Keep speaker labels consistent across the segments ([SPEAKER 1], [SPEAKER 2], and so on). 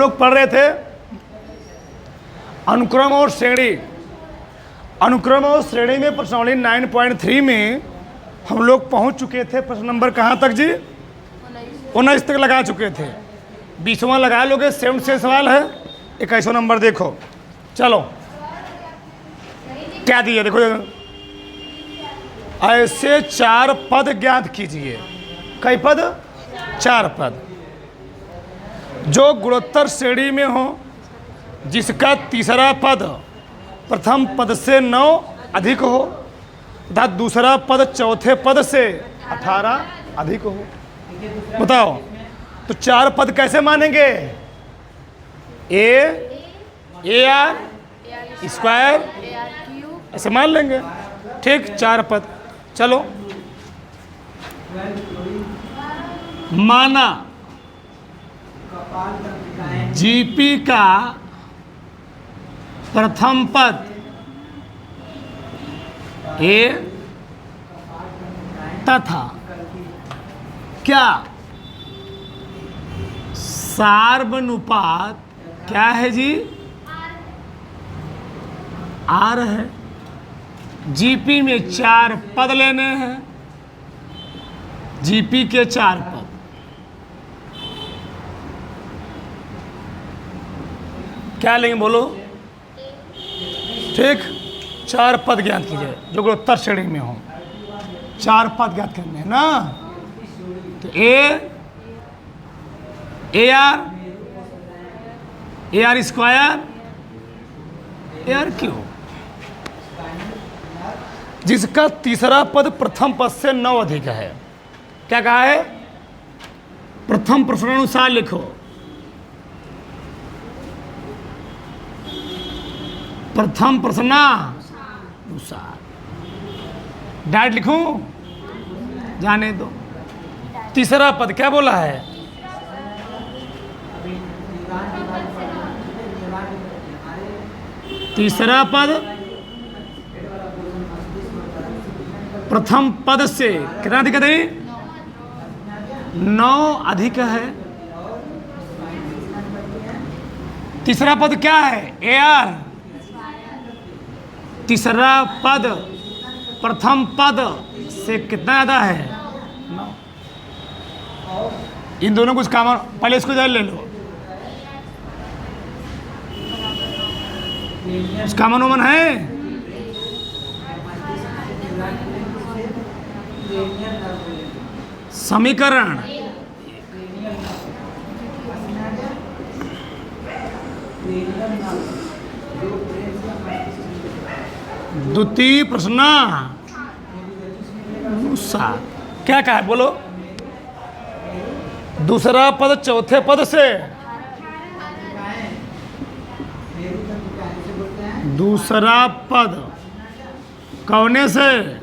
[SPEAKER 1] लोग पढ़ रहे थे अनुक्रम और श्रेणी। अनुक्रम और श्रेणी में प्रश्नावली 9.3 में हम लोग पहुंच चुके थे। प्रश्न नंबर कहाँ तक जी? 19 तक लगा चुके थे। 20वां लगा लोगे, 7 से सवाल है। 21वां नंबर देखो। चलो क्या दिए देखो, ऐसे 4 पद ज्ञात कीजिए। कई पद? 4 पद जो गुणोत्तर श्रेणी में हो, जिसका तीसरा पद प्रथम पद से 9 अधिक हो तथा दूसरा पद चौथे पद से 18 अधिक हो। बताओ तो 4 पद कैसे मानेंगे? ए आर स्क्वायर ऐसे मान लेंगे। ठीक, 4 पद। चलो माना जीपी का प्रथम पद ए तथा क्या सार्वनुपात क्या है जी? आर है। जीपी में 4 पद लेने हैं। जीपी के 4 पद। क्या लेंगे बोलो? ठीक, 4 पद ज्ञात कीजिए जो गुणोत्तर श्रेणी में हो। 4 पद ज्ञात करने हैं ना। तो A R square A R Q, जिसका तीसरा पद प्रथम पद से 9 अधिक है। क्या कहा है? प्रथम प्रश्नानुसार लिखो। प्रथम प्रश्नानुसार डायरेक्ट लिखूं? जाने दो। तीसरा पद क्या बोला है? तीसरा पद प्रथम पद से कितना अधिक है? 9 अधिक है। तीसरा पद क्या है? A are. तीसरा पद प्रथम पद से कितना ज़्यादा है? 9। इन दोनों कुछ कॉमन, पहले इसको जान ले लो। कुछ कॉमन वमन है? समीकरण द्वितीय प्रश्न अनुसार क्या कहा है बोलो? दूसरा पद चौथे पद से, दूसरा पद कौने से?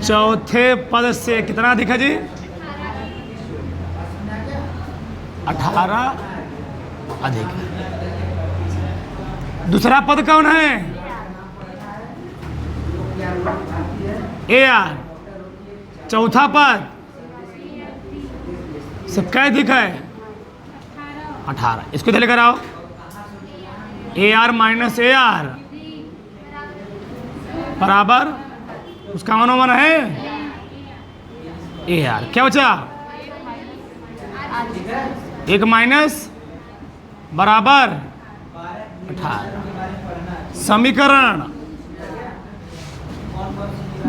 [SPEAKER 1] चौथे पद से कितना अधिक है जी? 18 अधिक है। दूसरा पद कौन है? A are. चौथा पद से क्या अधिक है? 18। इसको इधर लेकर आओ। ए आर माइनस ए आर बराबर उसका मनोमन है ए आर। क्या बचा? 1 माइनस बराबर 18। समीकरण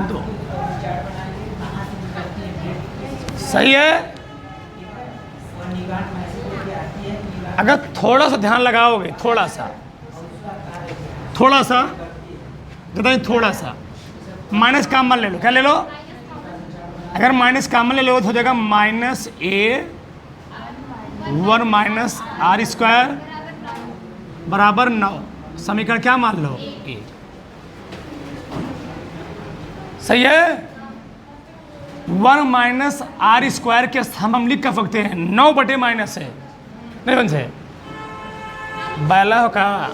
[SPEAKER 1] 2 सही है। अगर थोड़ा सा ध्यान लगाओगे, थोड़ा सा थोड़ा सा माइनस कॉमन ले लो। क्या ले लो? अगर माइनस कॉमन ले लो तो हो जाएगा -A1 माइनस आर स्क्वायर बराबर 9। समीकरण क्या मान लो? A। सही है। 1 माइनस आर स्क्वायर के स्थान हम लिख कर सकते हैं 9 बटे माइनस है। नहीं बन से बैला हो कहा?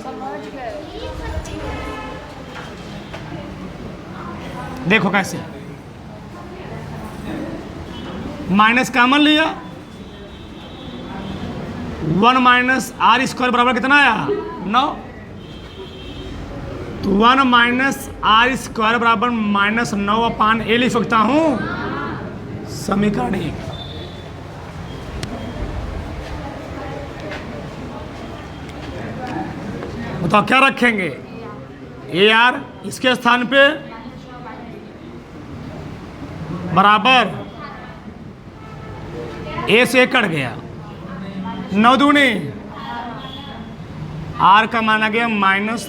[SPEAKER 1] देखो कैसे माइनस कॉमन लिया 1 माइनस आर स्क्वायर बराबर कितना आया 9। तो 1 माइनस आर स्क्वायर बराबर -9 अपान ए लिख सकता हूँ समीकरण 1। बताओ क्या रखेंगे ए आर इसके स्थान पे बराबर ए से कट गया 9 दूनी आर का माना गया माइनस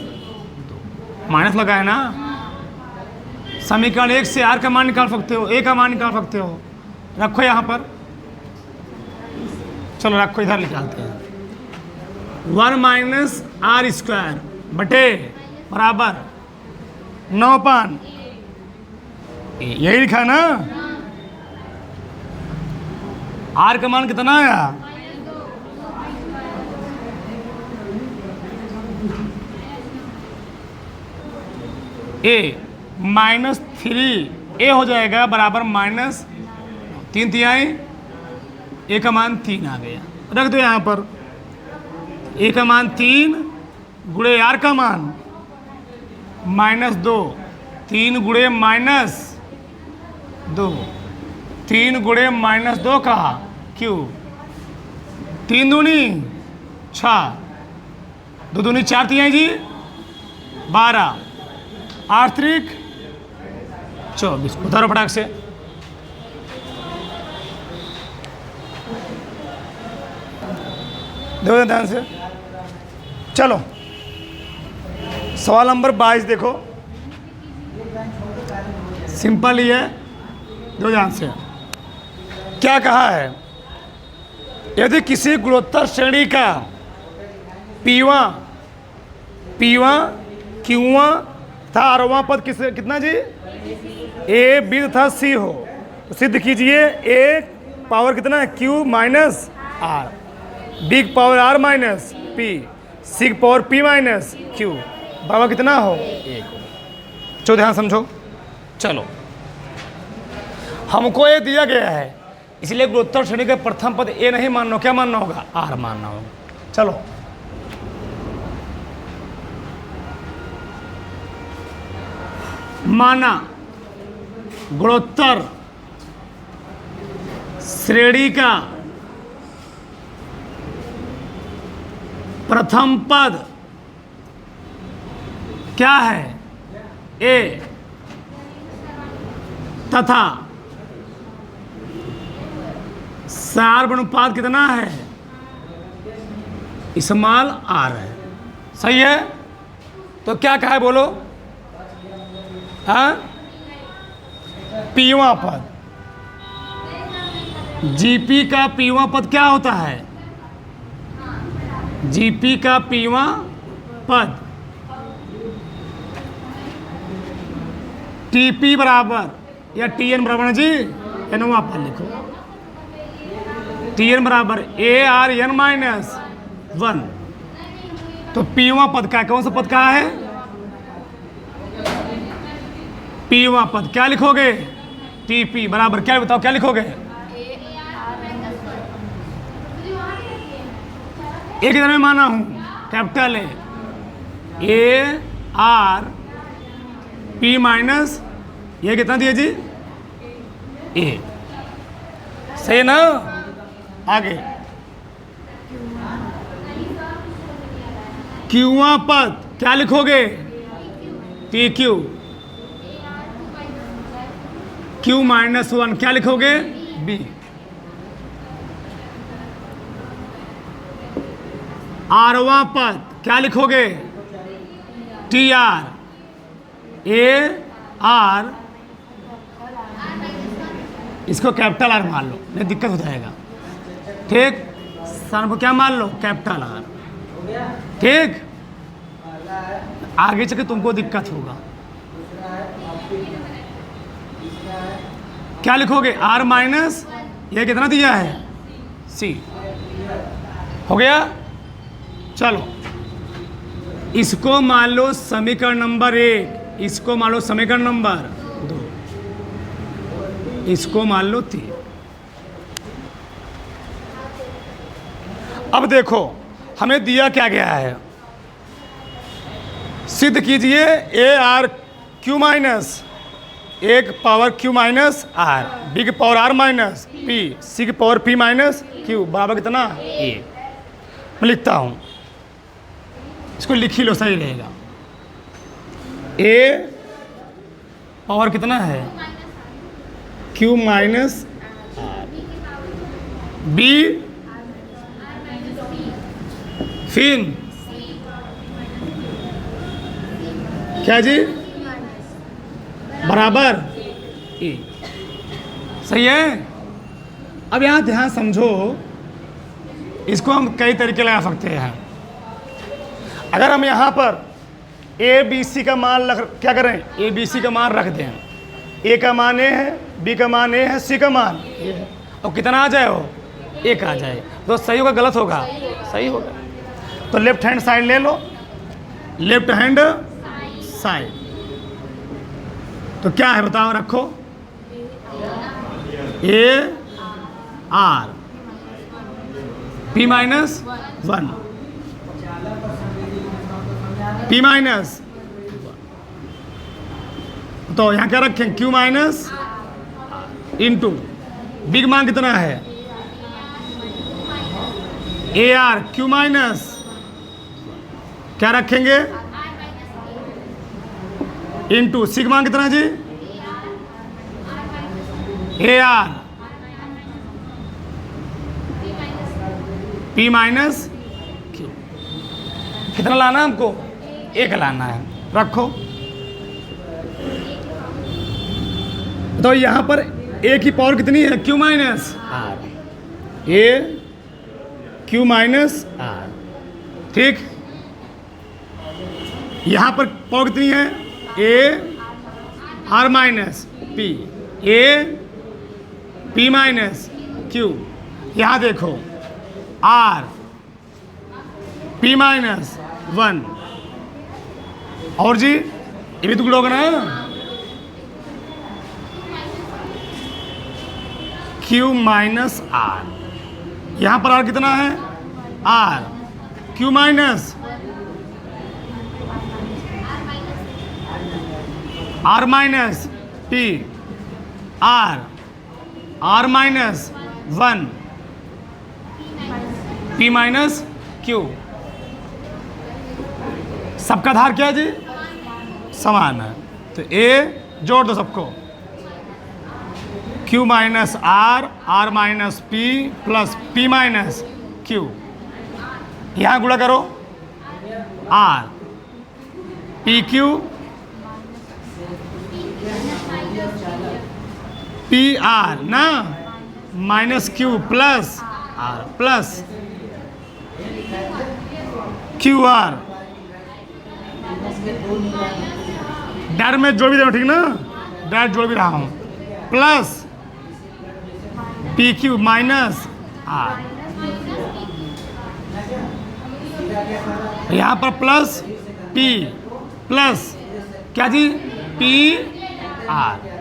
[SPEAKER 1] लगा है ना। समीकरण 1 से आर का मान निकाल सकते हो, ए का मान निकाल सकते हो। रखो यहाँ पर, चलो रखो इधर निकालते हैं। 1 माइनस आर स्क्वायर बटे बराबर 9 पान यही लिखा ना। आर का मान कितना आया ए -3 ए हो जाएगा बराबर -3 तिहाई ए का मान 3 आ गया। रख दो यहाँ पर ए का मान 3 गुणे आर का मान -2 3 गुणे -2 3 गुणे -2 कहा क्यों 3 दूनी 6 2 दूनी 4 तिहाई जी 12 8 3 24। उतारो फटाक से। देखो ध्यान से, चलो सवाल नंबर 22 देखो, सिंपल ही है। दो ध्यान से क्या कहा है, यदि किसी गुणोत्तर श्रेणी का पीवा क्यूवा था आरवां पद कितना जी ए बी तथा सी हो तो सिद्ध कीजिए ए पावर कितना है Q minus R, B power R minus P, C power P minus Q power कितना हो 1। चलो ध्यान समझो। चलो हमको ये दिया गया है, इसलिए गुणोत्तर श्रेणी का प्रथम पद ए नहीं मानना, क्या मानना होगा आर मानना होगा। चलो माना गुणोत्तर श्रेणी का प्रथम पद क्या है ए तथा सार अनुपात कितना है स्मॉल आर है। सही है, तो क्या कहा है बोलो। हाँ पीवा पद जीपी का पीवा पद क्या होता है, जीपी का पीवा पद टीपी बराबर या टीएन बराबर है जी, एनवा पर लिखो टीएन बराबर ए आर एन -1। तो पीवा पद का कौन सा पद कहा है पीवा पद, क्या लिखोगे टीपी बराबर क्या बताओ क्या लिखोगे एक इधर में माना हूं capital A R P minus ये कितना दिया जी ए। सही ना। आगे क्यूआ पद क्या लिखोगे पी क्यू, क्यू -1 क्या लिखोगे बी। आरवा पद क्या लिखोगे टी आर ए आर, इसको कैपिटल आर मान लो नहीं दिक्कत हो जाएगा। ठीक, सन को क्या मान लो कैपिटल आर। ठीक, आगे चल के तुमको दिक्कत होगा। क्या लिखोगे आर माइनस ये कितना दिया है सी। हो गया। चलो इसको मान लो समीकरण नंबर 1, इसको मान लो समीकरण नंबर 2, इसको मान लो 3। अब देखो हमें दिया क्या गया है, सिद्ध कीजिए ए आर क्यू माइनस एक power Q minus R, B की power R minus P, C की पावर पी माइनस क्यू बराबर कितना ए। मैं लिखता हूँ, इसको लिख ही लो सही रहेगा। ए पावर कितना है क्यू माइनस आर, बी फिर क्या जी बराबर ए। सही है। अब यहाँ ध्यान समझो, इसको हम कई तरीके लगा सकते हैं। अगर हम यहाँ पर ए बी सी का मान क्या करें, ए बी सी का मान रख दें, ए का मान ए है, बी का मान ए है, सी का मान ए है, और कितना आ जाए वो एक आ जाए, तो सही होगा गलत होगा सही होगा। तो लेफ्ट हैंड साइड ले लो, लेफ्ट हैंड साइड तो क्या है बताओ, रखो ए R P minus one, P minus, तो यहां क्या रखें क्यू माइनस इंटू बिग मान कितना है ए आर क्यू माइनस, क्या रखेंगे इंटू सिग्मा कितना जी A R P minus Q. कितना लाना है हमको, एक लाना है, रखो। तो यहां पर ए की पावर कितनी है Q minus R, A Q minus R, ठीक। यहां पर पावर कितनी है A R minus P, A P minus Q. यहां देखो आर पी माइनस वन, और जी ये भी टुकड़ा होगा ना क्यू माइनस आर, यहां पर आर कितना है R Q minus R minus P, R minus one P minus Q. सबका आधार क्या है जी समान है, तो ए जोड़ दो सबको, Q minus R minus P plus P minus Q. यहां गुणा करो R P Q P R ना minus Q plus R plus Q R, direct में जोड़ भी रहा हूँ ठीक ना, डायरेक्ट जोड़ भी रहा हूँ, plus P Q minus R, यहाँ पर प्लस पी प्लस क्या जी P R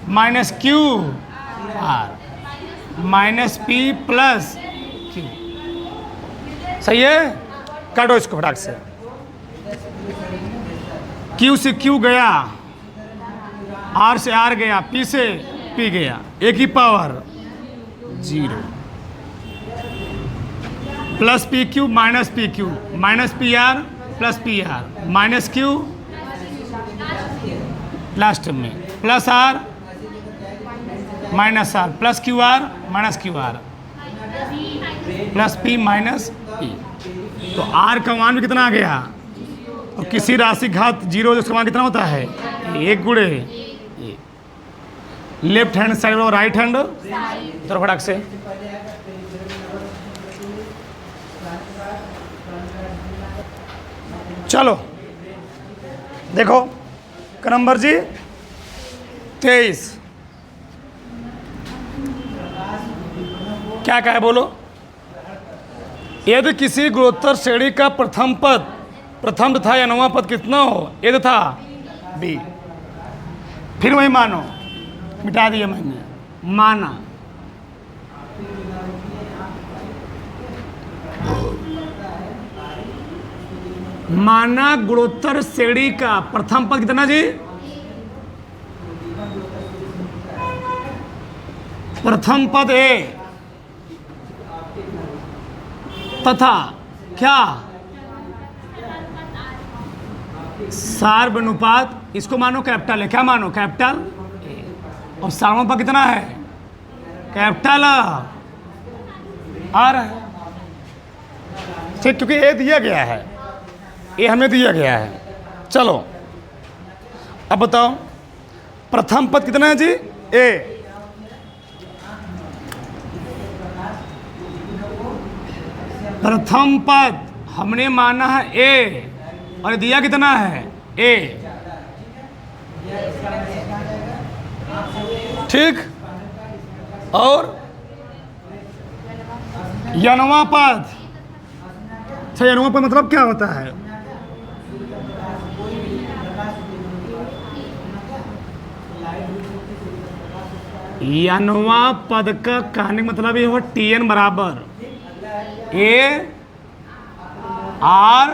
[SPEAKER 1] minus Q R minus P plus Q. सही है, काटो इसको फटाक से। क्यू से क्यू गया, आर से आर गया, पी से पी गया, एक ही power zero, plus P Q minus P R plus P R minus Q last में plus R minus R plus Q R minus Q R plus P minus P. तो R का मान भी कितना आ गया, और किसी राशि घात जीरो जिसका मान कितना होता है एक गुणे लेफ्ट हैंड साइड और राइट हैंड तो फटाक से। चलो देखो का नंबर जी 23 क्या है बोलो। यदि किसी गुणोत्तर श्रेणी का प्रथम तथा या नौवां पद कितना हो, यदि था बी, फिर वही मानो, मिटा दिया मैंने, माना मानक गुणोत्तर श्रेणी का प्रथम पद कितना जी? प्रथम पद ए तथा क्या सार्वनुपात, इसको मानो कैपिटल है। क्या मानो? कैपिटल। और सार्वनुपात कितना है? कैपिटल आर है। ठीक, क्योंकि ए दिया गया है, ए हमें दिया गया है। चलो अब बताओ प्रथम पद कितना है जी? ए। प्रथम पद हमने माना है ए और दिया कितना है? ए। ठीक, और यनवा पद। अच्छा, यनवा पद मतलब क्या होता है? यनवा पद का कहने का मतलब ये हो TN बराबर ए आर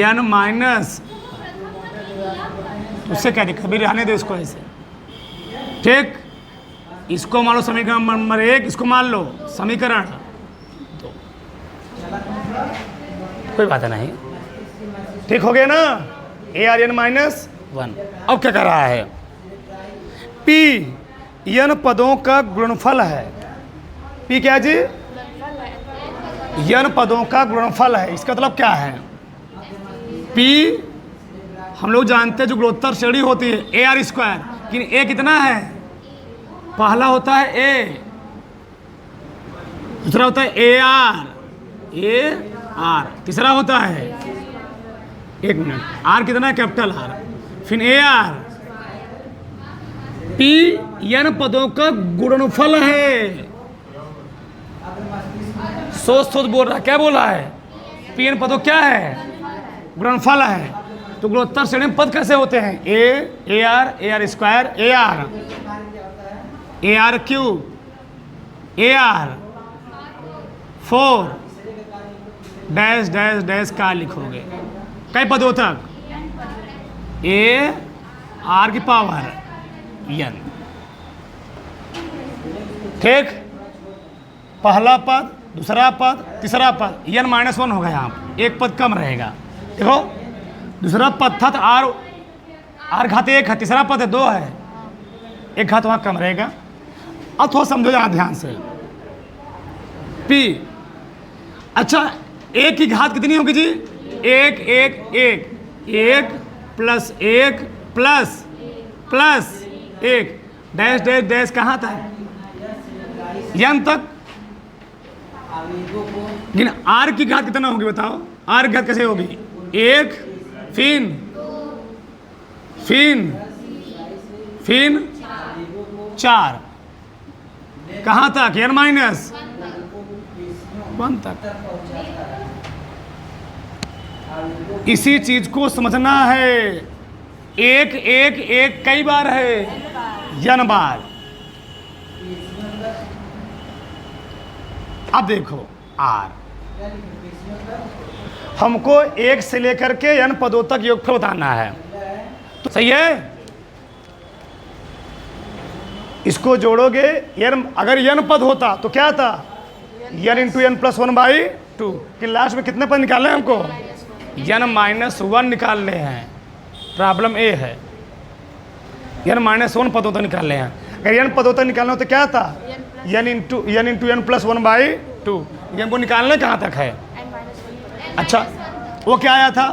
[SPEAKER 1] एन माइनस, उससे क्या दिक्कत? भी रहने दो इसको ऐसे। ठीक, इसको मान लो समीकरण नंबर 1, इसको मान लो समीकरण 2, कोई बात नहीं। ठीक हो गया ना? A R N minus 1। अब क्या कर रहा है? पी एन पदों का गुणनफल है। पी क्या जी? एन पदों का गुणनफल है। इसका मतलब क्या है? पी हम लोग जानते हैं जो गुणोत्तर श्रेणी होती है ए आर स्क्वायर, लेकिन ए कितना है? पहला होता है ए, दूसरा होता है ए आर, तीसरा होता है, एक मिनट, आर कितना है? कैपिटल आर, फिर ए आर। पी एन पदों का गुणनफल है। सोच बोल रहा है, क्या बोला है? पी एन पदों क्या है? गुणनफल है। तो गुणोत्तर श्रेणी में पद कैसे होते हैं? A R square, A R cube, A R 4 dash dash dash का लिखोगे। कई पदों तक? ए आर की पावर एन। ठीक, पहला पद, दूसरा पद, तीसरा पद, एन माइनस 1 होगा। यहाँ पर एक पद कम रहेगा। देखो, दूसरा पद था तो आर घात 1 है, तीसरा पद है 2 है, एक घात वहाँ कम रहेगा। अब थोड़ा समझो यहाँ ध्यान से। पी, अच्छा, एक की घात कितनी होगी जी? 1 1 1 1 plus 1 plus plus 1 dash dash dash कहाँ तक? एन तक। लेकिन आर की घात कितना होगी बताओ? आर की घात कैसे होगी? 1 फिन 4 कहाँ तक? एन माइनस 1 तक। इसी चीज को समझना है। एक एक एक कई बार है? एन बार। अब देखो आर, हमको 1 से लेकर के n पदों तक योगफल बताना है, तो सही है। इसको जोड़ोगे, n अगर n पद होता तो क्या था? n into N plus 1/2। कि लास्ट में कितने पद निकालने हैं हमको? n माइनस 1 निकालने हैं। प्रॉब्लम ए है, n माइनस 1 पदों तक निकालने हैं। अगर n पदों तक निकालना हो तो क्या था? n into N plus 1/2। ये हमको निकालना कहाँ तक है? अच्छा, वो क्या आया था?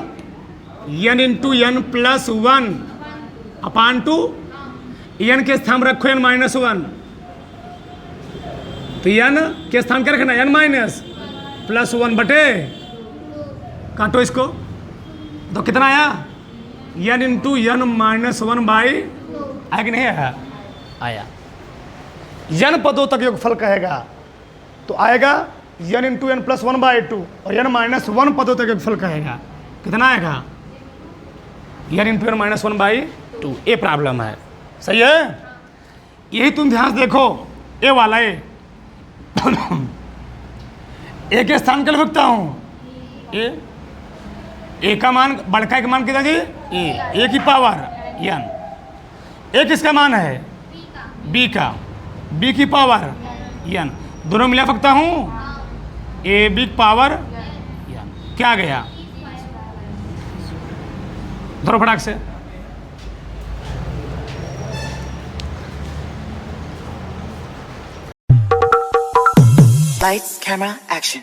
[SPEAKER 1] n into N plus 1/2। n के स्थान रखो n माइनस 1, तो n के स्थान क्या रखना? n माइनस प्लस 1 बटे, काटो इसको, तो कितना आया? n into N minus 1/2। आया कि नहीं आया? आया। n पदों तक योगफल कहेगा तो आएगा n इंटू एन प्लस 1/2, और n माइनस 1 पदों तक योगफल कहेगा, कितना आएगा? n into N minus 1/2। ये प्रॉब्लम है, सही है। यही तुम ध्यान से देखो, ए वाला ए के स्थान के लिए लिखता हूँ ए ए का मान बड़का का मान कितना जी ए की पावर n, ए किसका मान है b का, b की पावर n, दोनों मिला सकता हूँ ए बी पावर n, क्या आ गया धरो फटाक से।
[SPEAKER 2] Lights, camera, action.